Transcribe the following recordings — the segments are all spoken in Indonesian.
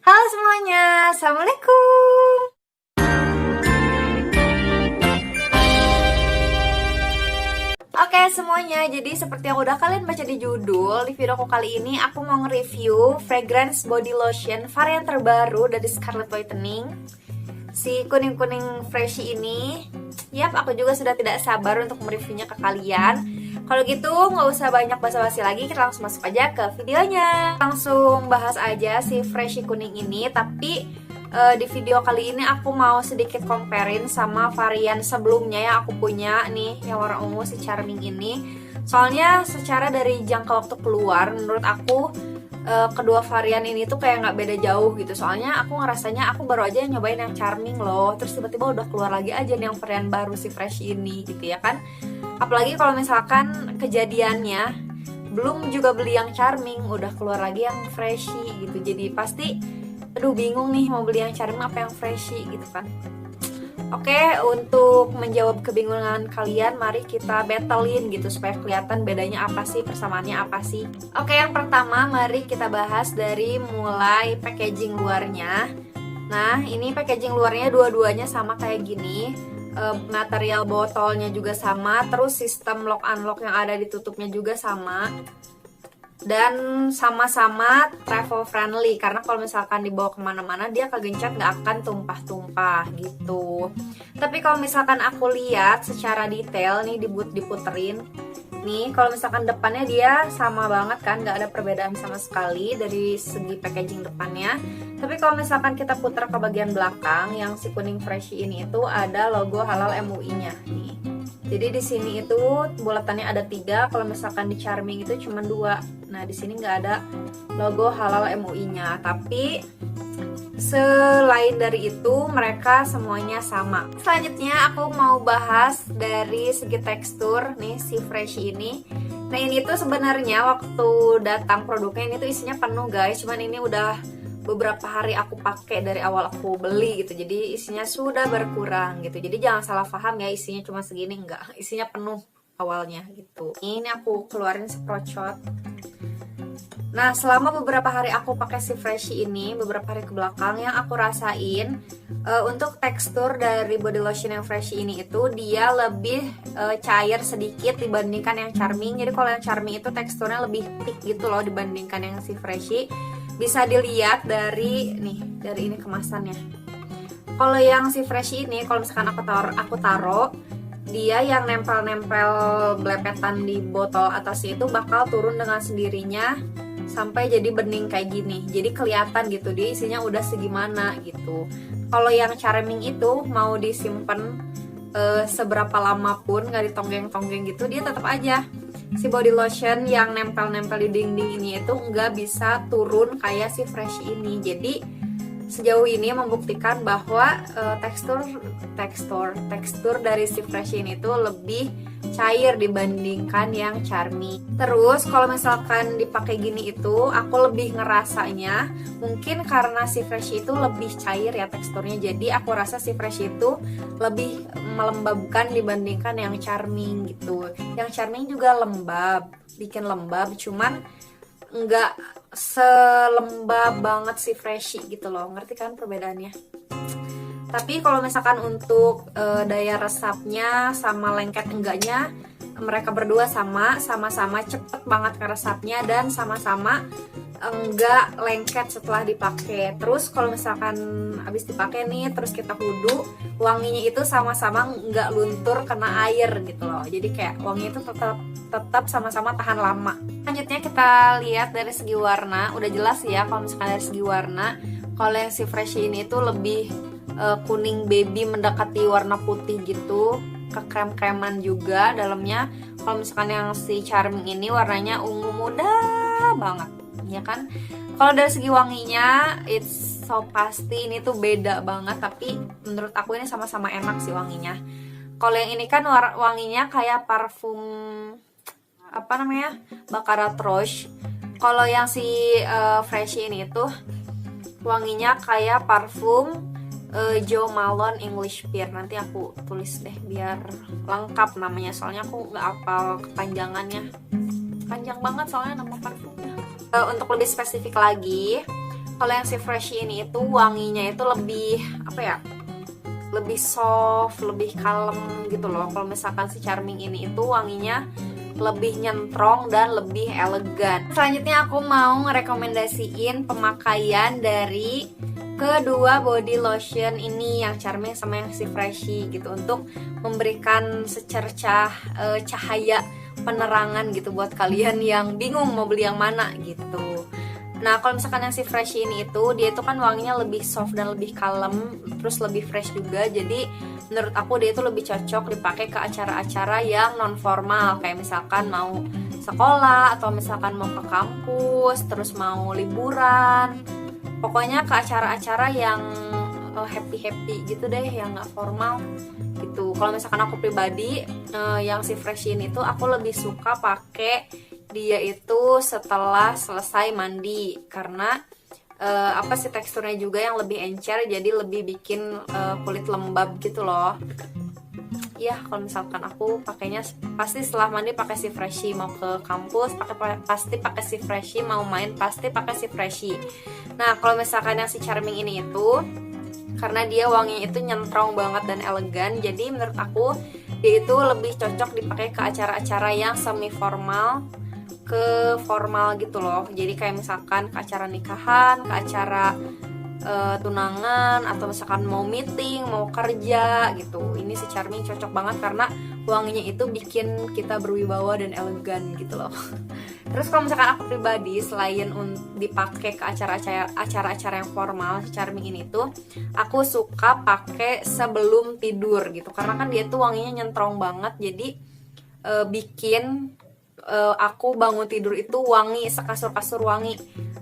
Halo semuanya, Assalamualaikum. Oke semuanya, jadi seperti yang udah kalian baca di judul, di videoku kali ini aku mau nge-review fragrance body lotion varian terbaru dari Scarlett Whitening, si kuning-kuning freshy ini. Yap, aku juga sudah tidak sabar untuk mereviewnya ke kalian. Kalau gitu nggak usah banyak basa-basi lagi, kita langsung masuk aja ke videonya. Langsung bahas aja si freshy kuning ini, tapi di video kali ini aku mau sedikit comparein sama varian sebelumnya yang aku punya nih, yang warna ungu si Charming ini. Soalnya secara dari jangka waktu keluar, menurut aku kedua varian ini tuh kayak nggak beda jauh gitu. Soalnya aku ngerasanya aku baru aja nyobain yang Charming loh, terus tiba-tiba udah keluar lagi aja nih yang varian baru si Fresh ini gitu ya kan. Apalagi kalau misalkan kejadiannya belum juga beli yang Charming, udah keluar lagi yang Freshy gitu. Jadi pasti aduh bingung nih mau beli yang Charming apa yang Freshy gitu kan. Oke, untuk menjawab kebingungan kalian, mari kita battlein gitu supaya kelihatan bedanya apa sih, persamaannya apa sih. Oke, yang pertama mari kita bahas dari mulai packaging luarnya. Nah, ini packaging luarnya dua-duanya sama kayak gini. Material botolnya juga sama, terus sistem lock unlock yang ada di tutupnya juga sama, dan sama-sama travel friendly karena kalau misalkan dibawa kemana-mana dia kegencet nggak akan tumpah-tumpah gitu. Tapi kalau misalkan aku lihat secara detail nih diputerin nih, kalau misalkan depannya dia sama banget kan, nggak ada perbedaan sama sekali dari segi packaging depannya. Tapi kalau misalkan kita putar ke bagian belakang yang si kuning freshy ini itu ada logo halal MUI-nya nih. Jadi di sini itu bulatannya ada 3, kalau misalkan di Charming itu cuma 2. Nah, di sini nggak ada logo halal MUI-nya. Tapi selain dari itu mereka semuanya sama. Selanjutnya aku mau bahas dari segi tekstur nih si Freshy ini. Nah, ini tuh sebenarnya waktu datang produknya ini tuh isinya penuh guys. Cuman ini udah beberapa hari aku pakai dari awal aku beli gitu, jadi isinya sudah berkurang gitu. Jadi jangan salah paham ya, isinya cuma segini, enggak, isinya penuh awalnya gitu. Ini aku keluarin seprocot. Nah, selama beberapa hari aku pakai si Freshy ini, beberapa hari ke belakang, yang aku rasain untuk tekstur dari body lotion yang Freshy ini itu dia lebih cair sedikit dibandingkan yang Charming. Jadi kalau yang Charming itu teksturnya lebih thick gitu loh dibandingkan yang si Freshy. Bisa dilihat dari nih, dari ini kemasannya. Kalau yang si Freshy ini, kalau misalkan aku taruh, dia yang nempel-nempel belepetan di botol atasnya itu bakal turun dengan sendirinya sampai jadi bening kayak gini. Jadi kelihatan gitu dia isinya udah segimana gitu. Kalau yang Charming itu mau disimpan seberapa lama pun nggak ditonggeng-tonggeng gitu, dia tetap aja si body lotion yang nempel-nempel di dinding ini itu nggak bisa turun kayak si Fresh ini. Jadi sejauh ini membuktikan bahwa tekstur dari si Fresh ini tuh lebih cair dibandingkan yang Charming. Terus kalau misalkan dipakai gini itu aku lebih ngerasanya mungkin karena si Fresh itu lebih cair ya teksturnya. Jadi aku rasa si Fresh itu lebih melembabkan dibandingkan yang Charming gitu. Yang Charming juga lembab, bikin lembab, cuman nggak selembab banget si Freshy gitu loh. Ngerti kan perbedaannya? Tapi kalau misalkan untuk daya resapnya sama lengket enggaknya, mereka berdua sama-sama cepet banget ngeresapnya dan sama-sama enggak lengket setelah dipakai. Terus kalau misalkan habis dipakai nih terus kita wudhu, wanginya itu sama-sama enggak luntur kena air gitu loh. Jadi kayak wanginya itu tetap sama-sama tahan lama. Selanjutnya kita lihat dari segi warna, udah jelas ya kalau misalkan dari segi warna, kalau yang si Freshy ini itu lebih kuning baby mendekati warna putih gitu, kekrem-kreman juga dalamnya. Kalau misalkan yang si Charming ini warnanya ungu muda banget ya kan. Kalau dari segi wanginya it's so pasti ini tuh beda banget, tapi menurut aku ini sama-sama enak sih wanginya. Kalau yang ini kan wanginya kayak parfum apa namanya, Baccarat Rouge. Kalau yang si Freshy ini tuh wanginya kayak parfum Jo Malone English Pear. Nanti aku tulis deh biar lengkap namanya, soalnya aku nggak hafal kepanjangannya, panjang banget soalnya nama parfumnya. Untuk lebih spesifik lagi, Kalau yang si Freshie ini itu wanginya itu lebih apa ya, lebih soft, lebih kalem gitu loh. Kalau misalkan si Charming ini itu wanginya lebih nyentrong dan lebih elegan. Selanjutnya aku mau ngerekomendasiin pemakaian dari kedua body lotion ini, yang Charming sama yang si Freshie gitu, untuk memberikan secercah cahaya penerangan gitu buat kalian yang bingung mau beli yang mana gitu. Nah, kalau misalkan yang si Freshie ini itu, dia itu kan wanginya lebih soft dan lebih kalem, terus lebih fresh juga. Jadi menurut aku dia itu lebih cocok dipakai ke acara-acara yang non formal, kayak misalkan mau sekolah atau misalkan mau ke kampus, terus mau liburan. Pokoknya ke acara-acara yang happy-happy gitu deh, yang nggak formal gitu. Kalau misalkan aku pribadi, yang si Freshie ini tuh aku lebih suka pakai dia itu setelah selesai mandi, karena apa sih, teksturnya juga yang lebih encer, jadi lebih bikin kulit lembab gitu loh. Ya, kalau misalkan aku pakainya pasti setelah mandi pakai si Freshie, mau ke kampus pasti pakai si Freshie, mau main pasti pakai si Freshie. Nah, kalau misalkan yang si Charming ini itu, karena dia wanginya itu nyentrong banget dan elegan, jadi menurut aku dia itu lebih cocok dipakai ke acara-acara yang semi formal ke formal gitu loh. Jadi kayak misalkan ke acara nikahan, ke acara tunangan, atau misalkan mau meeting, mau kerja gitu. Ini si Charming cocok banget karena wanginya itu bikin kita berwibawa dan elegan gitu loh. Terus kalau misalkan aku pribadi, selain dipakai ke acara-acara yang formal, si Charming ini tuh aku suka pakai sebelum tidur gitu, karena kan dia tuh wanginya nyentrong banget, jadi bikin aku bangun tidur itu wangi, sekasur-kasur wangi,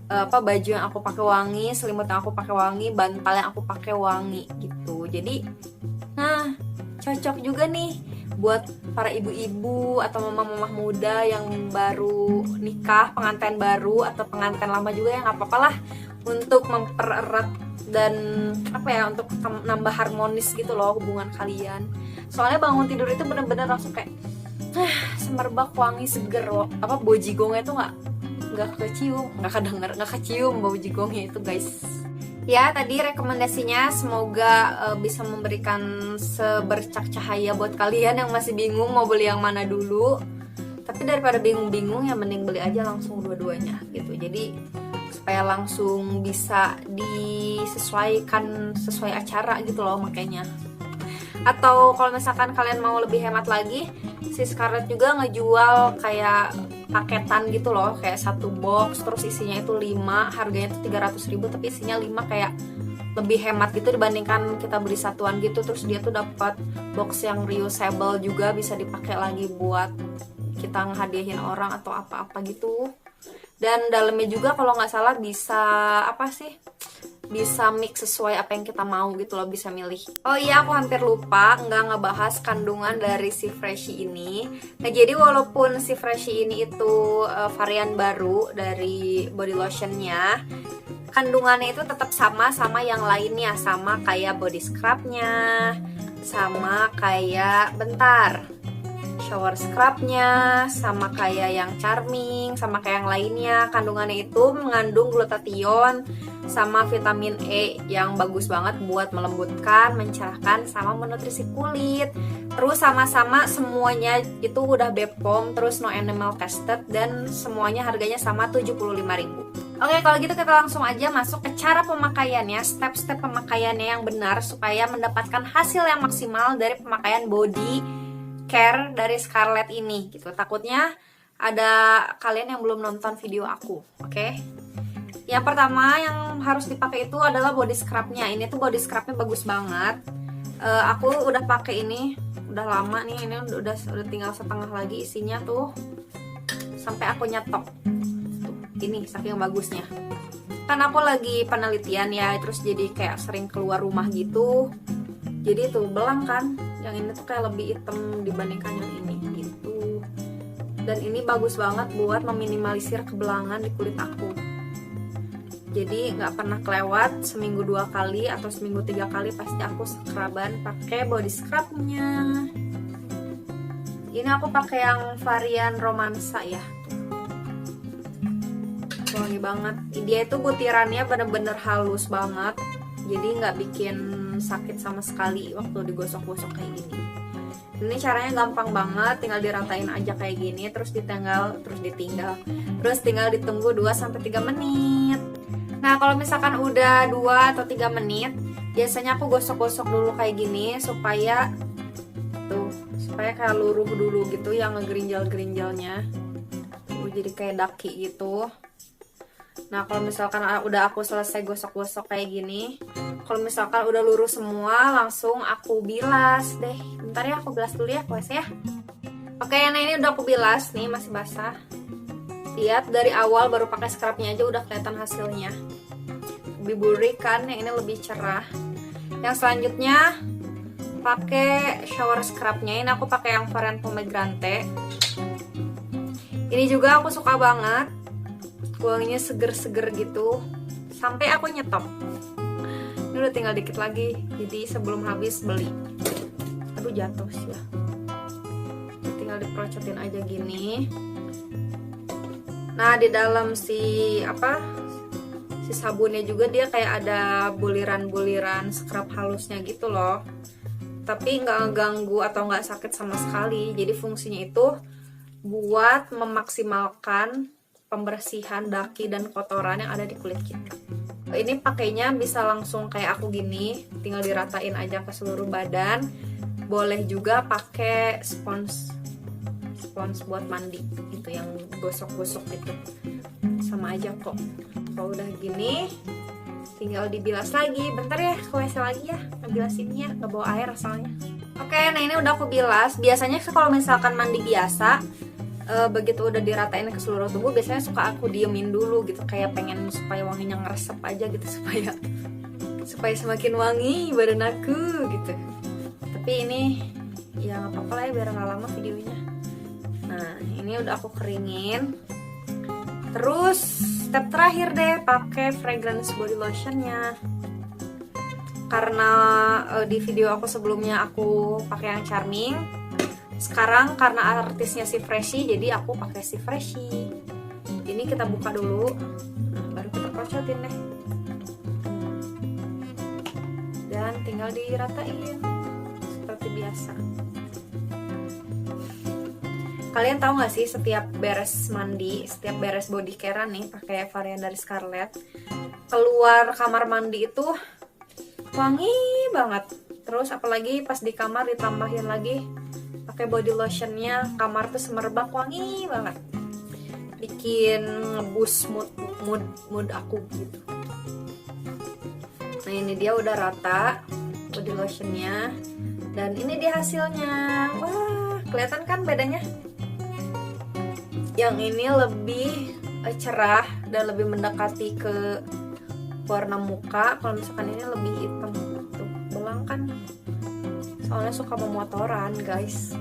baju yang aku pakai wangi, selimut yang aku pakai wangi, bantal yang aku pakai wangi gitu. Jadi nah, cocok juga nih buat para ibu-ibu atau mama-mama muda yang baru nikah, pengantin baru atau pengantin lama juga, ya nggak apa-apa lah, untuk mempererat dan apa ya, untuk nambah harmonis gitu loh hubungan kalian. Soalnya bangun tidur itu bener-bener langsung kayak semerbak wangi seger, bau jigongnya itu nggak kecium bau jigongnya itu, guys. Ya, tadi rekomendasinya semoga bisa memberikan sebercak cahaya buat kalian yang masih bingung mau beli yang mana dulu. Tapi daripada bingung-bingung, ya mending beli aja langsung dua-duanya gitu. Jadi supaya langsung bisa disesuaikan sesuai acara gitu loh, makanya. Atau kalau misalkan kalian mau lebih hemat lagi, si Scarlett juga ngejual kayak paketan gitu loh, kayak satu box terus isinya itu 5, harganya itu 300.000 tapi isinya 5, kayak lebih hemat gitu dibandingkan kita beli satuan gitu. Terus dia tuh dapat box yang reusable juga, bisa dipakai lagi buat kita ngehadiahin orang atau apa-apa gitu. Dan dalamnya juga kalau nggak salah bisa mix sesuai apa yang kita mau gitu loh, bisa milih. Oh iya, aku hampir lupa nggak ngebahas kandungan dari si Freshie ini. Nah, jadi walaupun si Freshie ini itu varian baru dari body lotionnya, kandungannya itu tetap sama yang lainnya, sama kayak body scrubnya, sama kayak shower scrubnya, sama kayak yang Charming, sama kayak yang lainnya. Kandungannya itu mengandung glutathione sama vitamin E yang bagus banget buat melembutkan, mencerahkan, sama menutrisi kulit. Terus sama-sama semuanya itu udah BPOM, terus no animal tested, dan semuanya harganya sama 75.000. Oke, kalau gitu kita langsung aja masuk ke cara pemakaiannya, step-step pemakaiannya yang benar supaya mendapatkan hasil yang maksimal dari pemakaian body care dari Scarlett ini gitu. Takutnya ada kalian yang belum nonton video aku, oke? Yang pertama yang harus dipakai itu adalah body scrubnya. Ini tuh body scrubnya bagus banget. Aku udah pakai ini udah lama nih, ini udah tinggal setengah lagi isinya tuh, sampai aku nyetok. Tuh, ini saking bagusnya. Kan aku lagi penelitian ya, terus jadi kayak sering keluar rumah gitu. Jadi tuh belang kan, yang ini tuh kayak lebih hitam dibandingkan yang ini gitu. Dan ini bagus banget buat meminimalisir kebelangan di kulit aku. Jadi nggak pernah kelewat, seminggu 2 kali atau seminggu 3 kali pasti aku scruban pakai body scrubnya. Ini aku pakai yang varian romansa ya. wangi banget. Dia itu butirannya bener-bener halus banget, jadi nggak bikin sakit sama sekali waktu digosok-gosok kayak gini. Ini caranya gampang banget, tinggal diratain aja kayak gini, terus tinggal ditunggu 2-3 menit. Nah, kalau misalkan udah 2 atau 3 menit, biasanya aku gosok-gosok dulu kayak gini supaya kayak luruh dulu gitu yang ngegerinjal-gerinjalnya. Jadi kayak daki gitu. Nah, kalau misalkan udah aku selesai gosok-gosok kayak gini, kalau misalkan udah luruh semua, langsung aku bilas deh. Bentar ya, aku bilas dulu ya, guys ya. Oke, nah ini udah aku bilas nih, masih basah. Lihat dari awal baru pakai scrubnya aja udah kelihatan hasilnya. Lebih burik kan, yang ini lebih cerah. Yang selanjutnya pakai shower scrubnya. Ini aku pakai yang varian pomegranate. Ini juga aku suka banget, wanginya seger-seger gitu, sampai aku nyetop. Ini udah tinggal dikit lagi, jadi sebelum habis beli. Aduh, jatuh sih ya. Tinggal diperocotin aja gini. Nah, di dalam si sabunnya juga dia kayak ada buliran-buliran scrub halusnya gitu loh. Tapi nggak ngeganggu atau nggak sakit sama sekali. Jadi fungsinya itu buat memaksimalkan pembersihan daki dan kotoran yang ada di kulit kita. Ini pakainya bisa langsung kayak aku gini, tinggal diratain aja ke seluruh badan. Boleh juga pakai spons buat mandi gitu, yang gosok-gosok gitu, sama aja kok. Kalau udah gini tinggal dibilas lagi. Bentar ya, ke WC lagi ya, ngebilasinnya, nggak bawa air asalnya. Oke, nah ini udah aku bilas. Biasanya kalau misalkan mandi biasa, begitu udah diratain ke seluruh tubuh, biasanya suka aku diemin dulu gitu, kayak pengen supaya wanginya ngeresep aja gitu, supaya semakin wangi badan aku gitu. Tapi ini ya nggak apa-apa lah ya, biar nggak lama videonya. Nah, ini udah aku keringin. Terus step terakhir deh, pakai fragrance body lotionnya. Karena di video aku sebelumnya aku pakai yang Charming. Sekarang karena artisnya si Freshie, jadi aku pakai si Freshie. Ini kita buka dulu, nah, baru kita procotin deh. Dan tinggal diratain seperti biasa. Kalian tahu nggak sih, setiap beres mandi, setiap beres body care nih, pakai varian dari Scarlett, keluar kamar mandi itu wangi banget. Terus apalagi pas di kamar ditambahin lagi pakai body lotionnya, kamar tuh semerbak wangi banget, bikin ngeboost mood aku gitu. Nah, ini dia udah rata body lotionnya, dan ini dia hasilnya. Wah, kelihatan kan bedanya? Yang ini lebih cerah dan lebih mendekati ke warna muka. Kalau misalkan ini lebih hitam tuh, belang kan, soalnya suka memotoran guys.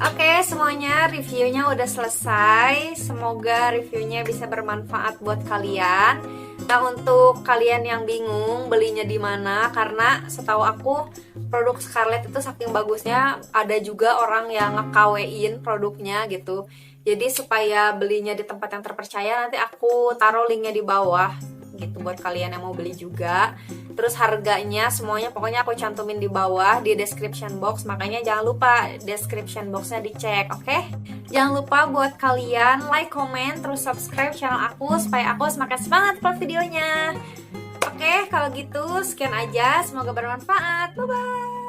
Oke, semuanya reviewnya udah selesai. Semoga reviewnya bisa bermanfaat buat kalian. Nah, untuk kalian yang bingung belinya di mana, karena setahu aku produk Scarlett itu saking bagusnya, ada juga orang yang nge-KW-in produknya gitu. Jadi supaya belinya di tempat yang terpercaya, nanti aku taruh linknya di bawah gitu buat kalian yang mau beli juga. Terus harganya semuanya pokoknya aku cantumin di bawah di description box, makanya jangan lupa description boxnya dicek, oke? Jangan lupa buat kalian like, comment, terus subscribe channel aku supaya aku semakin semangat buat videonya. Oke, kalau gitu sekian aja, semoga bermanfaat. Bye bye.